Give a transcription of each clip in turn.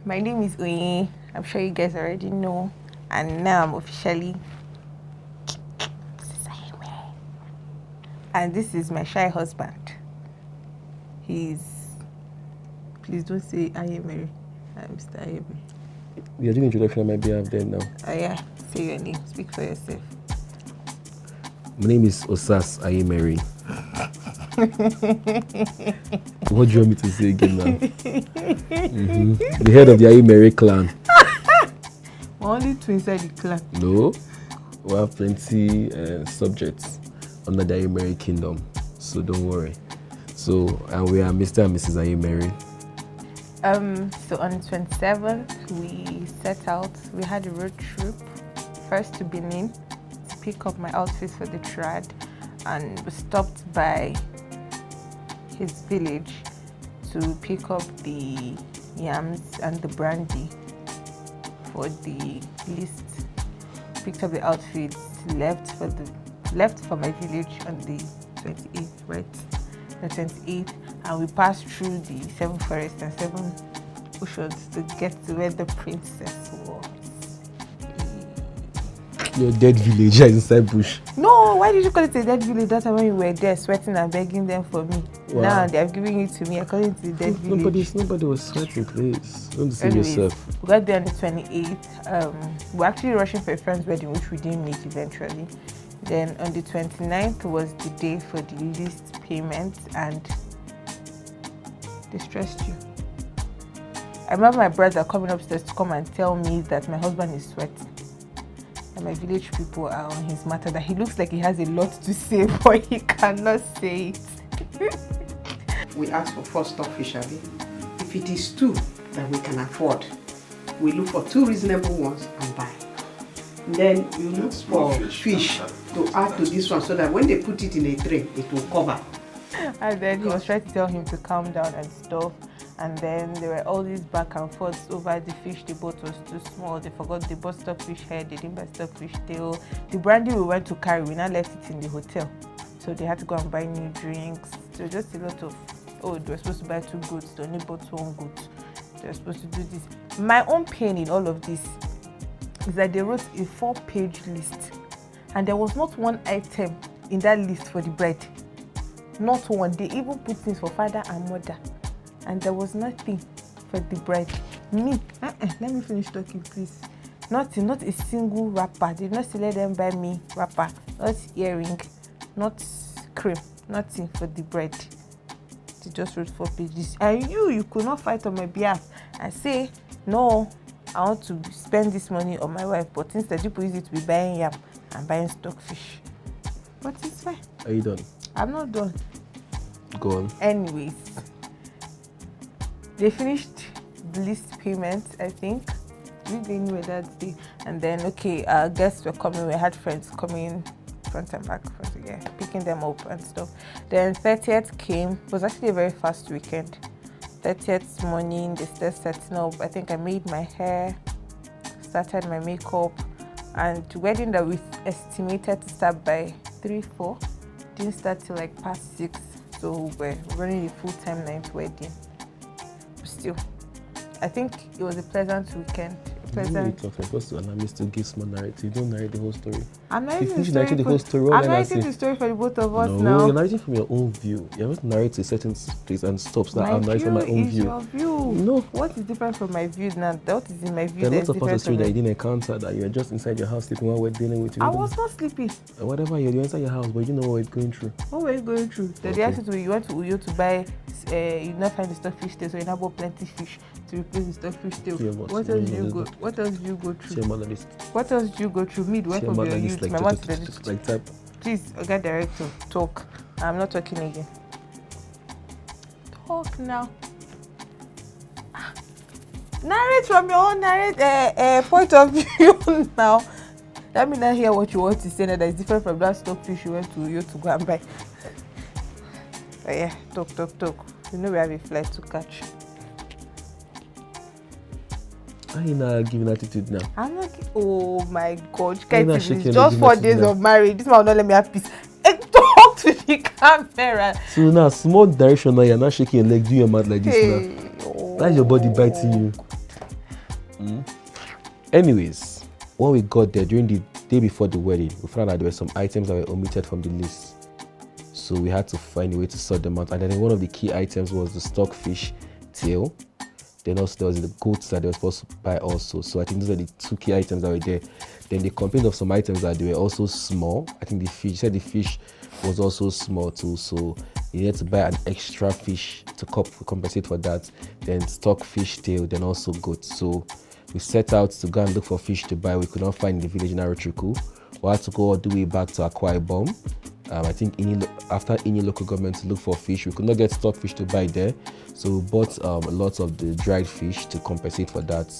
My name is Oye. I'm sure you guys already know. And now I'm officially Mrs. Ayemeres. And this is my shy husband. Please don't say Ayemeres. I'm Mr. Ayemeres. You're doing introduction on my behalf then now. Oh yeah, say your name. Speak for yourself. My name is Osas Ayemeres. What do you want me to say again now? The head of the Ayemeres clan. We're only two inside the clan. No, we have plenty subjects under the Ayemeres kingdom, so don't worry. So, and we are Mr. and Mrs. Ayemeres. So on the 27th, we set out. We had a road trip, first to Benin, to pick up my outfits for the trad, and we stopped by his village to pick up the yams and the brandy for the list. Picked up the outfits, left for my village on the 28th, right? The 28th, and we passed through the 7 forests and 7 oceans to get to where the princess was. Your dead villager inside bush. No, why did you call it a dead village? That time when you were there sweating and begging them for me. Wow. Now they are giving it to me according to the dead village. Nobody was sweating, please. Don't deceive Anyways, yourself. we got there on the 28th. We're actually rushing for a friend's wedding, which we didn't make eventually. Then on the 29th was the day for the list payment, and they stressed you. I remember my brother coming upstairs to come and tell me that my husband is sweating. And my village people are on his matter, that he looks like he has a lot to say, but he cannot say it. We ask for 4 stockfish, Abby. If it is 2 that we can afford, we look for 2 reasonable ones and buy. Then you look for fish to add to this one so that when they put it in a tray, it will cover. And then he was trying to tell him to calm down and stuff. And then there were all these back and forths over the fish they bought was too small. They forgot they bought stockfish head, they didn't buy stockfish tail. The brandy we went to carry, we now left it in the hotel. So they had to go and buy new drinks. So just a lot of, they were supposed to buy 2 goats, they only bought 1 goat. They were supposed to do this. My own pain in all of this is that they wrote a 4-page list. And there was not one item in that list for the bride. Not one. They even put things for father and mother. And there was nothing for the bride. Me, let me finish talking, please. Nothing, not a single wrapper. They did not say let them buy me wrapper, not earring, not cream, nothing for the bride. They just wrote 4 pages. And you could not fight on my behalf and say, no, I want to spend this money on my wife, but instead you use it to be buying yam and buying stockfish. But it's fine. Are you done? I'm not done. Go on. Anyways, they finished the list payment, I think. We didn't know that day. And then, guests were coming. We had friends coming front and back, picking them up and stuff. Then 30th came. It was actually a very fast weekend. 30th morning, they started setting up. I think I made my hair, started my makeup. And the wedding that we estimated to start by 3-4 didn't start till like past 6. So we're running a full-time night wedding. Still, I think it was a pleasant weekend. You're supposed to allow me to give small narrative. Don't narrate the whole story. I'm narrating the whole story. I'm narrating the story for the both of us now. No, you're narrating from your own view. You're not narrating a certain place and stops that I'm narrating from my own view. Your view. No. What is different from my view now? What is in my view? There are lots of parts of the story that you didn't encounter, that you're just inside your house sleeping while we're dealing with you. I was not sleeping. Whatever, you're inside your house, but you know what we're going through. What were you going through? They asked you you went to Uyo to buy, you not find the stockfish tail, so you now bought plenty fish to replace the stockfish tail. What else do you go through? What else do you go through? Me, the wife of your youth, my mom said, please, okay, director, talk. I'm not talking again. Talk now. Narrate from your own point of view now. Let me not hear what you want to say that is different from that stockfish you went to go and buy. But yeah, talk. You know we have a flight to catch. Are you not giving attitude now? I'm not. Oh my God! It's just 4 days of marriage. This man will not let me have peace. Talk to the camera. So now, small direction now, you're not shaking your leg, do your mouth like this now. That's your body biting you. Anyways, when we got there during the day before the wedding, we found out there were some items that were omitted from the list. So we had to find a way to sort them out. And then one of the key items was the stockfish tail. Then also there was the goats that they were supposed to buy also. So I think those are the two key items that were there. Then they complained of some items that they were also small. I think the fish was also small too. So you needed to buy an extra fish to compensate for that. Then stockfish tail, then also goats. So we set out to go and look for fish to buy. We could not find in the village in Arochukwu. We had to go all the way back to Akwa Ibom. I think after Ini local government to look for fish, we could not get stockfish to buy there. So we bought lots of the dried fish to compensate for that.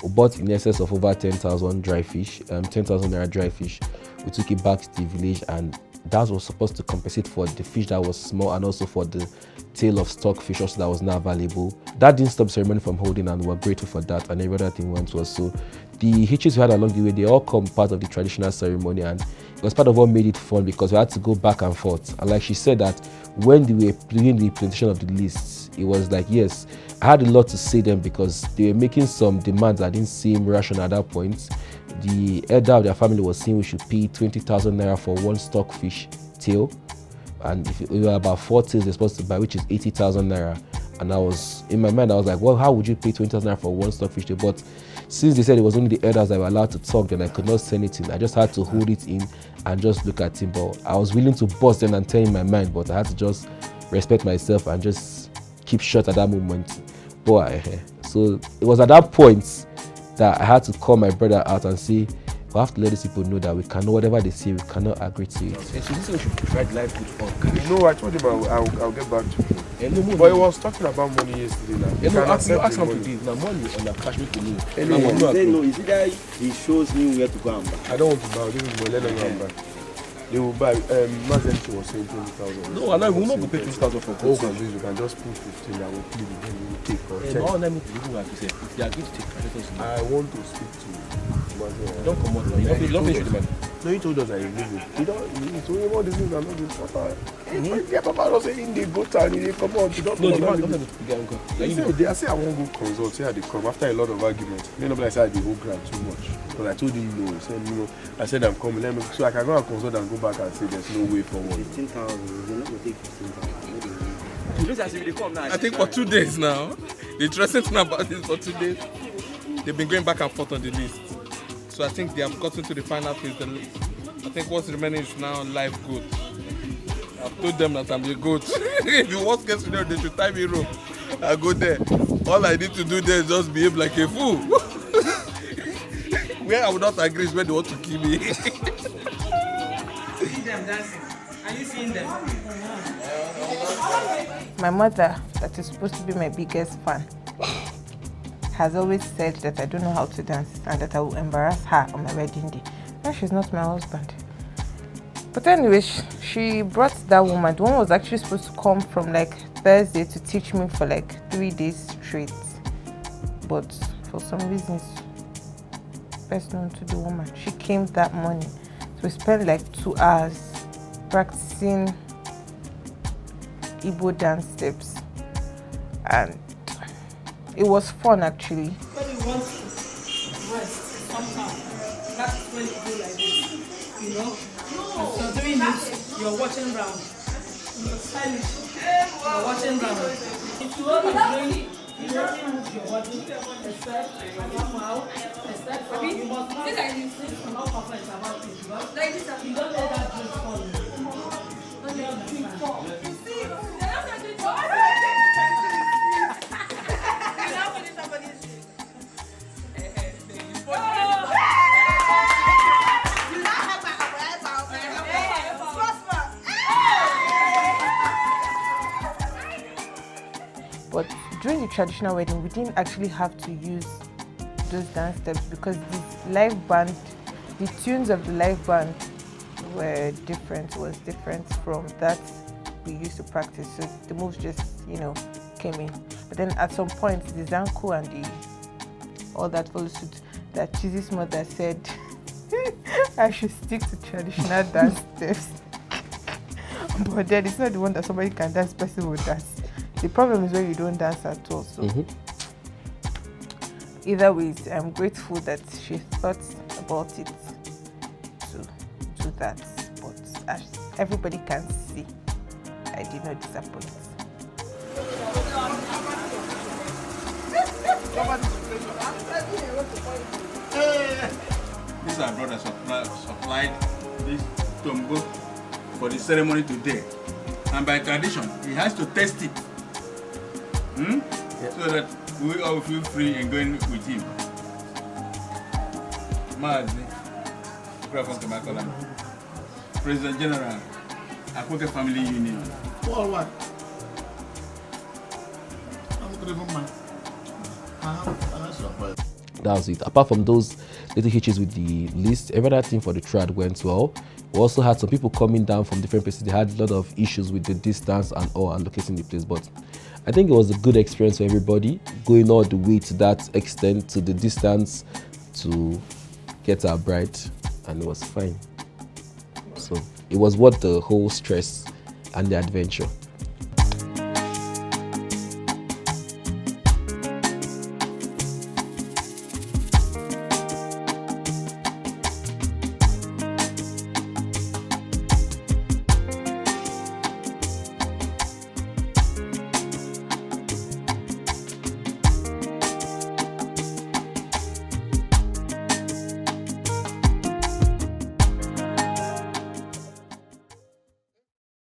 We bought in excess of over 10,000 dry fish, 10,000 naira dry fish. We took it back to the village, and that was supposed to compensate for the fish that was small and also for the tail of stockfish also that was not available. That didn't stop the ceremony from holding, and we were grateful for that, and every other thing went well. So the hitches we had along the way, they all come part of the traditional ceremony, and it was part of what made it fun because we had to go back and forth. And like she said that when they were doing the presentation of the lists, it was like, yes, I had a lot to say them because they were making some demands that didn't seem rational at that point. The elder of their family was saying we should pay 20,000 naira for one stockfish tail, and if we were about 4 tails they're supposed to buy, which is 80,000 naira. And I was in my mind, I was like, well, how would you pay 20,000 naira for one stockfish tail? But since they said it was only the elders that were allowed to talk, then I could not say anything. I just had to hold it in and just look at him. But I was willing to bust them and tell in my mind, but I had to just respect myself and just keep shut at that moment. Boy, so it was at that point that I had to call my brother out and say, we have to let these people know that we cannot, whatever they say, we cannot agree to it. So this we should try the life with all cash. No, I told him I'll get back to you. But he was talking about money yesterday now. You ask him today. Now money on the cash make you know. No, is it that he shows me where to go and buy? I don't want to buy. This is my let them go and buy. They will buy. Mazenki was saying 20,000. No, I will not go pay 20,000 for gold. You can just put 15 and we'll plead with them. We will take or check. No, let me do like you said. If they are going to take cash, I want to speak to Mazen. Don't come out now. You don't finish with the man. No, he told us that he knew it. He told him all these things are not good. Papa. Yeah, Papa was saying they go to and they come out. No, the man don't have to get on. They say I won't go consult. Say they come after a lot of arguments. Then nobody said the whole grant too much. Because I told him no. He said no. I said I'm coming. Let me so I can go and consult and go back and say there's no way forward. 15,000. You're not going to take 15,000. I think for 2 days now. The interesting thing about this for 2 days, they've been going back and forth on the list. So I think they have gotten to the final phase. I think what's remaining is now live goat. I've told them that I'm the goat. If the worst case scenario, they should tie me rope. I go there. All I need to do there is just behave like a fool. Where I would not agree is when they want to kill me. See them dancing. Are you seeing them? My mother, that is supposed to be my biggest fan, has always said that I don't know how to dance and that I will embarrass her on my wedding day. And she's not my husband. But anyway, she brought that woman. The woman was actually supposed to come from like Thursday to teach me for like 3 days straight. But for some reasons, best known to the woman, she came that morning. So we spent like 2 hours practicing Igbo dance steps. And it was fun actually. When you want to rest somehow, that's when you do like this, you know? As you're doing it, you're watching round. You're stylish. You're watching round. If you are doing, you don't move your body, except come out, except for you must not think not perfect about it, because like this, you don't let that drink fall. Don't let that drink fall. You see, But during the traditional wedding, we didn't actually have to use those dance steps because the live band, the tunes of the live band were different, was different from that we used to practice. So the moves just, came in. But then at some point, the Zanku and all that follow suit, that Chizi's mother said, I should stick to traditional dance steps. But then it's not the one that somebody can dance, person will dance. The problem is when you don't dance at all. So either way, I'm grateful that she thought about it to do that. But as everybody can see, I did not disappoint. This our brother supplied this tombo for the ceremony today. And by tradition, he has to test it. So that we all feel free in going with him. Mazi, President General, Akoke Family Union. For what? I'm not even mad. I have surprise. That was it. Apart from those little hitches with the list, every other thing for the trad went well. We also had some people coming down from different places. They had a lot of issues with the distance and all and locating the place, but I think it was a good experience for everybody, going all the way to that extent, to the distance, to get our bride, and it was fine. So it was worth the whole stress and the adventure.